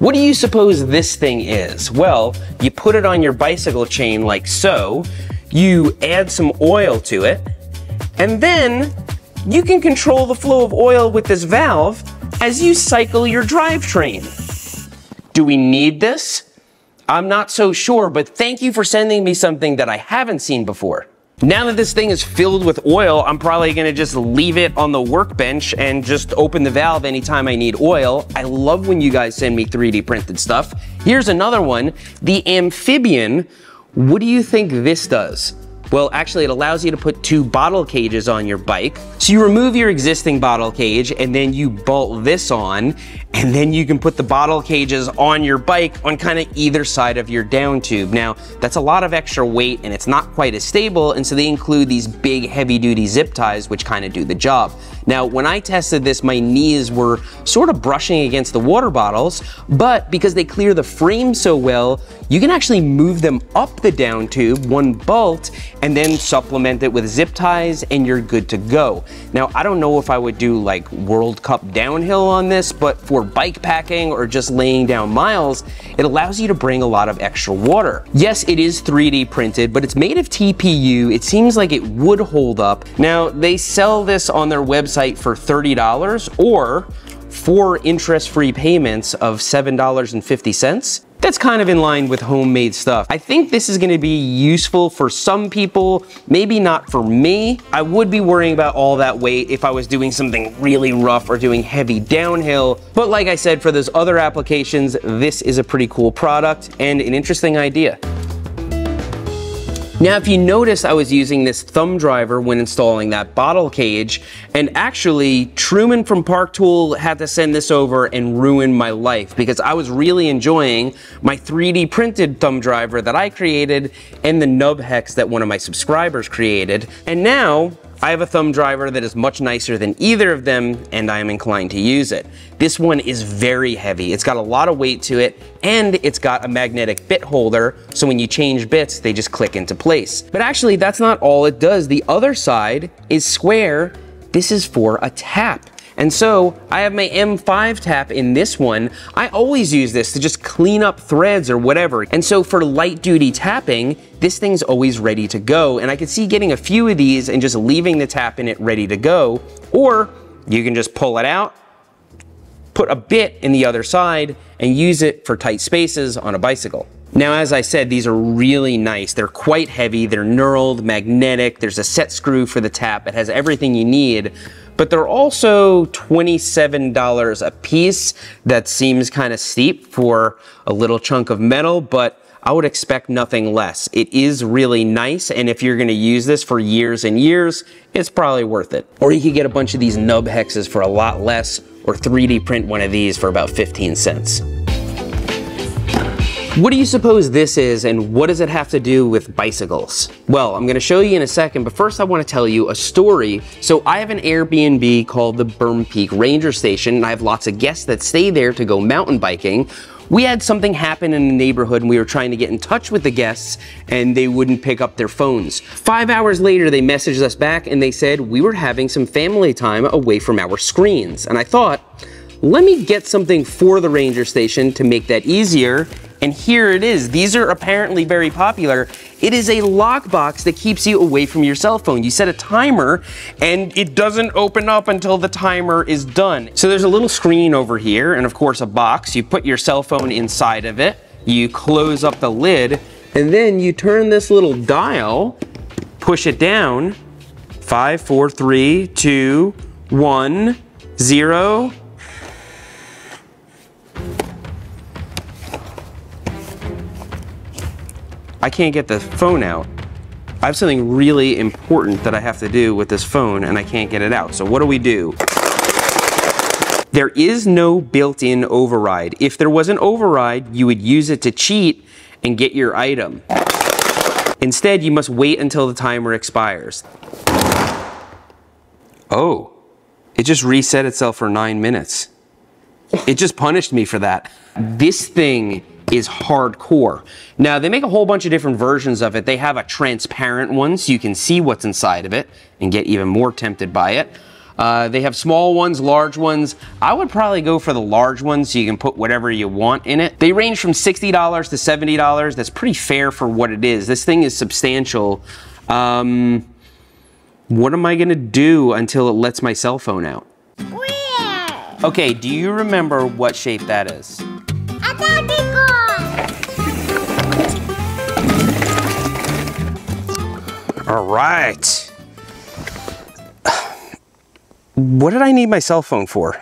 What do you suppose this thing is? Well, you put it on your bicycle chain like so, you add some oil to it, and then you can control the flow of oil with this valve as you cycle your drivetrain. Do we need this? I'm not so sure, but thank you for sending me something that I haven't seen before. Now that this thing is filled with oil, I'm probably gonna just leave it on the workbench and just open the valve anytime I need oil. I love when you guys send me 3D printed stuff. Here's another one, the Amphibian. What do you think this does? Well, actually, it allows you to put 2 bottle cages on your bike. So you remove your existing bottle cage and then you bolt this on, and then you can put the bottle cages on your bike on kind of either side of your down tube. Now, that's a lot of extra weight and it's not quite as stable, and so they include these big heavy duty zip ties which kind of do the job. Now, when I tested this, my knees were sort of brushing against the water bottles, but because they clear the frame so well, you can actually move them up the down tube, one bolt, and then supplement it with zip ties and you're good to go. Now, I don't know if I would do like World Cup downhill on this, but for bike packing or just laying down miles, it allows you to bring a lot of extra water. Yes, it is 3D printed, but it's made of TPU. It seems like it would hold up. Now, they sell this on their website for $30 or 4 interest-free payments of $7.50. That's kind of in line with homemade stuff. I think this is gonna be useful for some people, maybe not for me. I would be worrying about all that weight if I was doing something really rough or doing heavy downhill. But like I said, for those other applications, this is a pretty cool product and an interesting idea. Now, if you notice, I was using this thumb driver when installing that bottle cage, and actually Truman from Park Tool had to send this over and ruin my life because I was really enjoying my 3D printed thumb driver that I created and the nub hex that one of my subscribers created. And now I have a thumb driver that is much nicer than either of them, and I am inclined to use it. This one is very heavy. It's got a lot of weight to it, and it's got a magnetic bit holder, so when you change bits, they just click into place. But actually, that's not all it does. The other side is square. This is for a tap. And so I have my M5 tap in this one. I always use this to just clean up threads or whatever. And so for light duty tapping, this thing's always ready to go. And I could see getting a few of these and just leaving the tap in it ready to go. Or you can just pull it out, put a bit in the other side, and use it for tight spaces on a bicycle. Now, as I said, these are really nice. They're quite heavy, they're knurled, magnetic, there's a set screw for the tap, it has everything you need. But they're also $27 a piece. That seems kind of steep for a little chunk of metal, but I would expect nothing less. It is really nice, and if you're gonna use this for years and years, it's probably worth it. Or you could get a bunch of these nub hexes for a lot less, or 3D print one of these for about 15 cents. What do you suppose this is, and what does it have to do with bicycles? Well, I'm gonna show you in a second, but first I wanna tell you a story. So I have an Airbnb called the Berm Peak Ranger Station, and I have lots of guests that stay there to go mountain biking. We had something happen in the neighborhood and we were trying to get in touch with the guests and they wouldn't pick up their phones. 5 hours later, they messaged us back and they said we were having some family time away from our screens. And I thought, let me get something for the Ranger Station to make that easier. And here it is. These are apparently very popular. It is a lockbox that keeps you away from your cell phone. You set a timer and it doesn't open up until the timer is done. So there's a little screen over here and of course a box. You put your cell phone inside of it, you close up the lid, and then you turn this little dial, push it down, 5, 4, 3, 2, 1, 0. I can't get the phone out. I have something really important that I have to do with this phone and I can't get it out. So what do? There is no built-in override. If there was an override, you would use it to cheat and get your item. Instead, you must wait until the timer expires. Oh, it just reset itself for 9 minutes. It just punished me for that. This thing is hardcore. Now, they make a whole bunch of different versions of it. They have a transparent one so you can see what's inside of it and get even more tempted by it. They have small ones, large ones. I would probably go for the large ones so you can put whatever you want in it. They range from $60 to $70. That's pretty fair for what it is. This thing is substantial. What am I gonna do until it lets my cell phone out? Okay, do you remember what shape that is? All right. What did I need my cell phone for?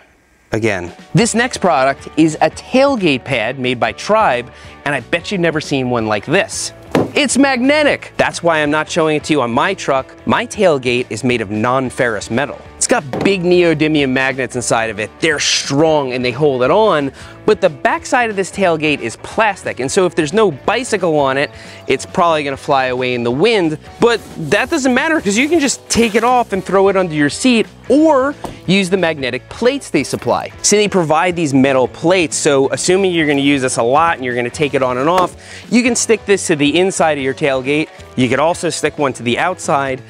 Again. This next product is a tailgate pad made by Tribe, and I bet you've never seen one like this. It's magnetic. That's why I'm not showing it to you on my truck. My tailgate is made of non-ferrous metal. It's got big neodymium magnets inside of it. They're strong and they hold it on, but the backside of this tailgate is plastic, and so if there's no bicycle on it, it's probably gonna fly away in the wind, but that doesn't matter because you can just take it off and throw it under your seat or use the magnetic plates they supply. So they provide these metal plates, so assuming you're gonna use this a lot and you're gonna take it on and off, you can stick this to the inside of your tailgate. You could also stick one to the outside.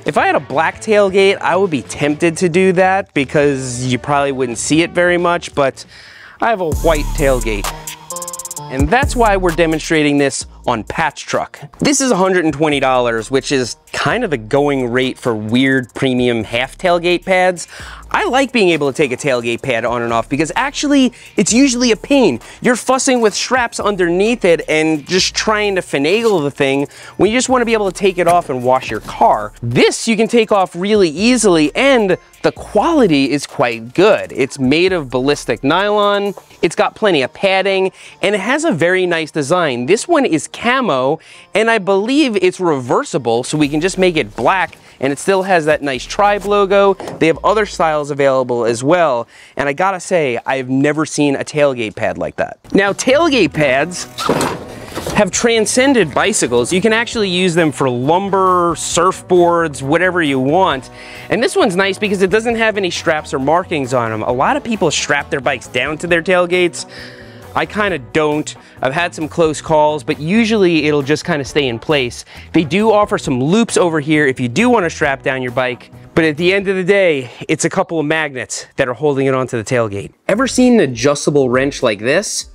If I had a black tailgate, I would be tempted to do that because you probably wouldn't see it very much, but I have a white tailgate. And that's why we're demonstrating this on Pat's truck. This is $120, which is kind of the going rate for weird premium half tailgate pads. I like being able to take a tailgate pad on and off because actually it's usually a pain. You're fussing with straps underneath it and just trying to finagle the thing when you just want to be able to take it off and wash your car. This you can take off really easily, and the quality is quite good. It's made of ballistic nylon, it's got plenty of padding, and it has a very nice design. This one is camo, and I believe it's reversible, so we can just make it black and it still has that nice Tribe logo. They have other styles available as well, and I gotta say, I've never seen a tailgate pad like that. Now, tailgate pads have transcended bicycles. You can actually use them for lumber, surfboards, whatever you want. And this one's nice because it doesn't have any straps or markings on them. A lot of people strap their bikes down to their tailgates. I kind of don't. I've had some close calls, but usually it'll just kind of stay in place. They do offer some loops over here if you do want to strap down your bike, but at the end of the day, it's a couple of magnets that are holding it onto the tailgate. Ever seen an adjustable wrench like this?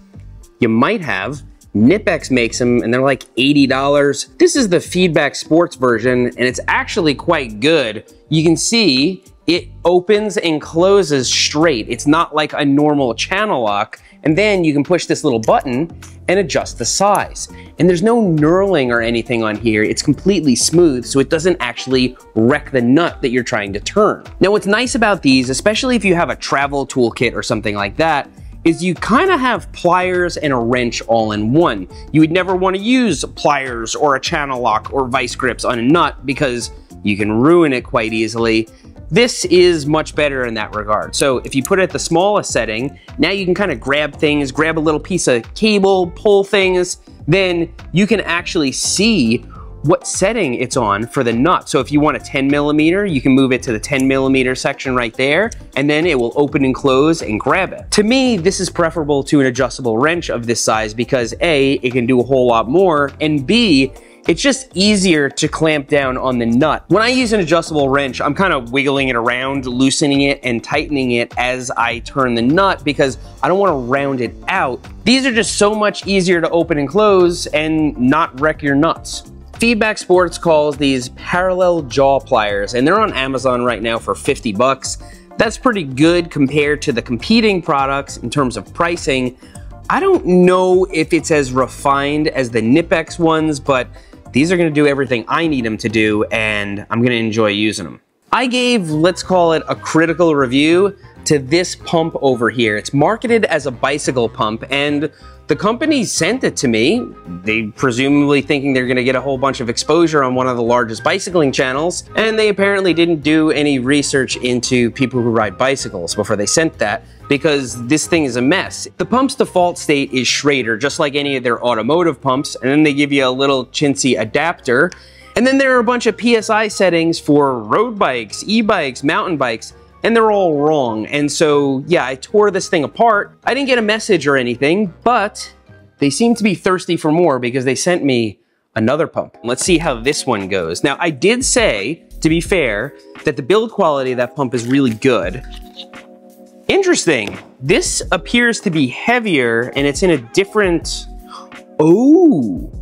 You might have. Knipex makes them and they're like $80. This is the Feedback Sports version and it's actually quite good. You can see it opens and closes straight. It's not like a normal channel lock. And then you can push this little button and adjust the size. And there's no knurling or anything on here. It's completely smooth, so it doesn't actually wreck the nut that you're trying to turn. Now, what's nice about these, especially if you have a travel toolkit or something like that, is you kind of have pliers and a wrench all in one. You would never want to use pliers or a channel lock or vice grips on a nut because you can ruin it quite easily. This is much better in that regard. So if you put it at the smallest setting, now you can kind of grab things, grab a little piece of cable, pull things, then you can actually see what setting it's on for the nut. So if you want a 10 millimeter, you can move it to the 10 millimeter section right there, and then it will open and close and grab it. To me, this is preferable to an adjustable wrench of this size because A, it can do a whole lot more, and B, it's just easier to clamp down on the nut. When I use an adjustable wrench, I'm kind of wiggling it around, loosening it and tightening it as I turn the nut because I don't want to round it out. These are just so much easier to open and close and not wreck your nuts. Feedback Sports calls these parallel jaw pliers, and they're on Amazon right now for 50 bucks. That's pretty good compared to the competing products in terms of pricing. I don't know if it's as refined as the Knipex ones, but these are gonna do everything I need them to do, and I'm gonna enjoy using them. I gave, let's call it a critical review to this pump over here. It's marketed as a bicycle pump, and the company sent it to me. They presumably thinking they're gonna get a whole bunch of exposure on one of the largest bicycling channels, and they apparently didn't do any research into people who ride bicycles before they sent that, because this thing is a mess. The pump's default state is Schrader, just like any of their automotive pumps, and then they give you a little chintzy adapter. And then there are a bunch of PSI settings for road bikes, e-bikes, mountain bikes, and they're all wrong. And so, yeah, I tore this thing apart. I didn't get a message or anything, but they seem to be thirsty for more because they sent me another pump. Let's see how this one goes. Now, I did say to be fair, that the build quality of that pump is really good. Interesting. This appears to be heavier and it's in a different, oh,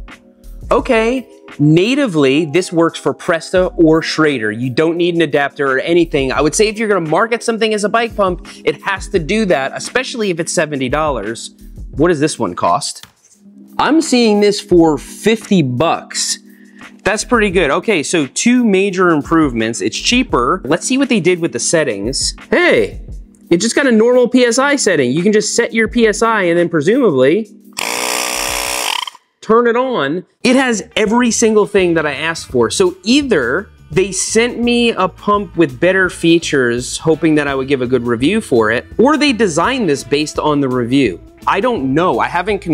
okay. Natively, this works for Presta or Schrader. You don't need an adapter or anything. I would say if you're gonna market something as a bike pump, it has to do that, especially if it's $70. What does this one cost? I'm seeing this for 50 bucks. That's pretty good. Okay, so 2 major improvements. It's cheaper. Let's see what they did with the settings. Hey, it just got a normal PSI setting. You can just set your PSI and then presumably turn it on. It has every single thing that I asked for. So either they sent me a pump with better features, hoping that I would give a good review for it, or they designed this based on the review. I don't know. I haven't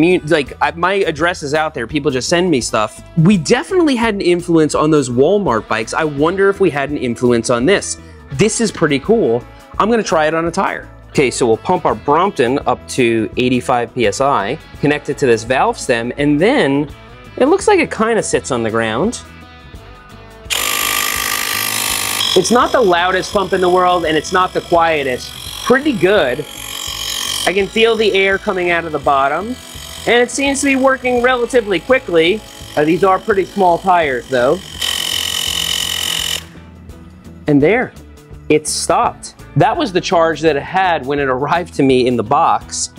my address is out there. People just send me stuff. We definitely had an influence on those Walmart bikes. I wonder if we had an influence on this. This is pretty cool. I'm gonna try it on a tire. Okay, so we'll pump our Brompton up to 85 PSI, connect it to this valve stem, and then it looks like it kind of sits on the ground. It's not the loudest pump in the world, and it's not the quietest. Pretty good. I can feel the air coming out of the bottom, and it seems to be working relatively quickly. These are pretty small tires, though. And there, it stopped. That was the charge that it had when it arrived to me in the box.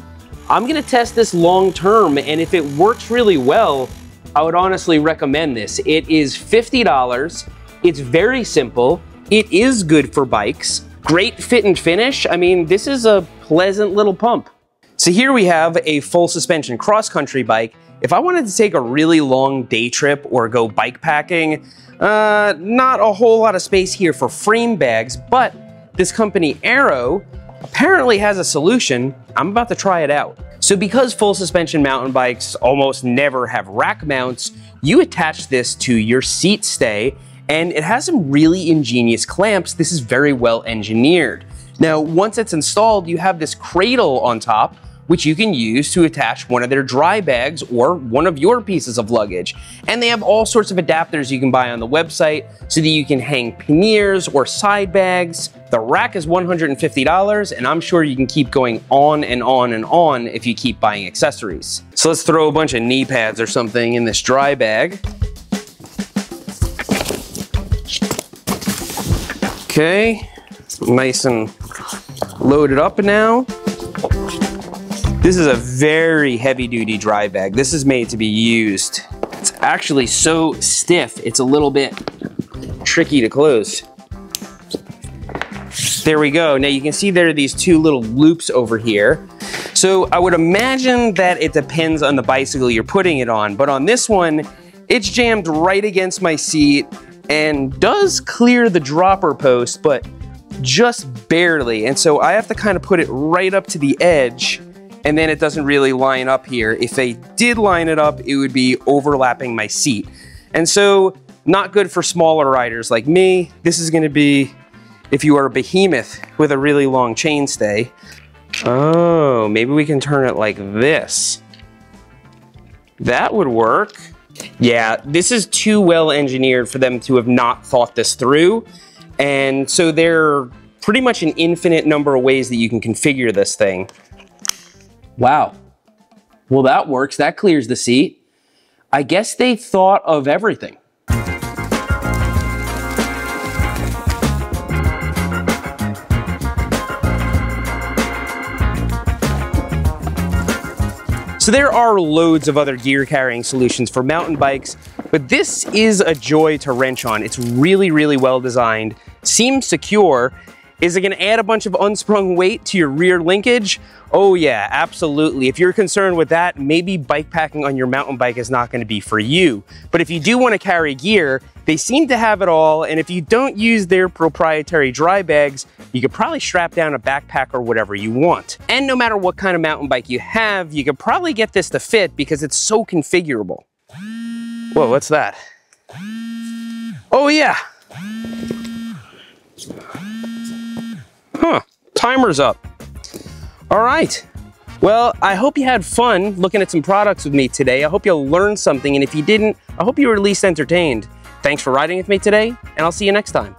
I'm gonna test this long term, and if it works really well, I would honestly recommend this. It is $50. It's very simple. It is good for bikes. Great fit and finish. I mean, this is a pleasant little pump. So here we have a full suspension cross-country bike. If I wanted to take a really long day trip or go bike packing, not a whole lot of space here for frame bags, but this company Aero apparently has a solution. I'm about to try it out. So because full suspension mountain bikes almost never have rack mounts, you attach this to your seat stay, and it has some really ingenious clamps. This is very well engineered. Now, once it's installed, you have this cradle on top, which you can use to attach one of their dry bags or one of your pieces of luggage. And they have all sorts of adapters you can buy on the website so that you can hang panniers or side bags. The rack is $150, and I'm sure you can keep going on and on and on if you keep buying accessories. So let's throw a bunch of knee pads or something in this dry bag. Okay, nice and loaded up now. This is a very heavy duty dry bag. This is made to be used. It's actually so stiff, it's a little bit tricky to close. There we go. Now you can see there are these 2 little loops over here. So I would imagine that it depends on the bicycle you're putting it on, but on this one, it's jammed right against my seat and does clear the dropper post, but just barely. And so I have to kind of put it right up to the edge, and then it doesn't really line up here. If they did line it up, it would be overlapping my seat. And so not good for smaller riders like me. This is gonna be if you are a behemoth with a really long chainstay. Oh, maybe we can turn it like this. That would work. Yeah, this is too well engineered for them to have not thought this through. And so there are pretty much an infinite number of ways that you can configure this thing. Wow. Well, that works. That clears the seat. I guess they thought of everything. So there are loads of other gear carrying solutions for mountain bikes, but this is a joy to wrench on. It's really, really well designed, seems secure. Is it gonna add a bunch of unsprung weight to your rear linkage? Oh yeah, absolutely. If you're concerned with that, maybe bike packing on your mountain bike is not gonna be for you. But if you do wanna carry gear, they seem to have it all, and if you don't use their proprietary dry bags, you could probably strap down a backpack or whatever you want. And no matter what kind of mountain bike you have, you could probably get this to fit because it's so configurable. Whoa, what's that? Oh yeah. Huh, timer's up. All right. Well, I hope you had fun looking at some products with me today. I hope you learned something, and if you didn't, I hope you were at least entertained. Thanks for riding with me today, and I'll see you next time.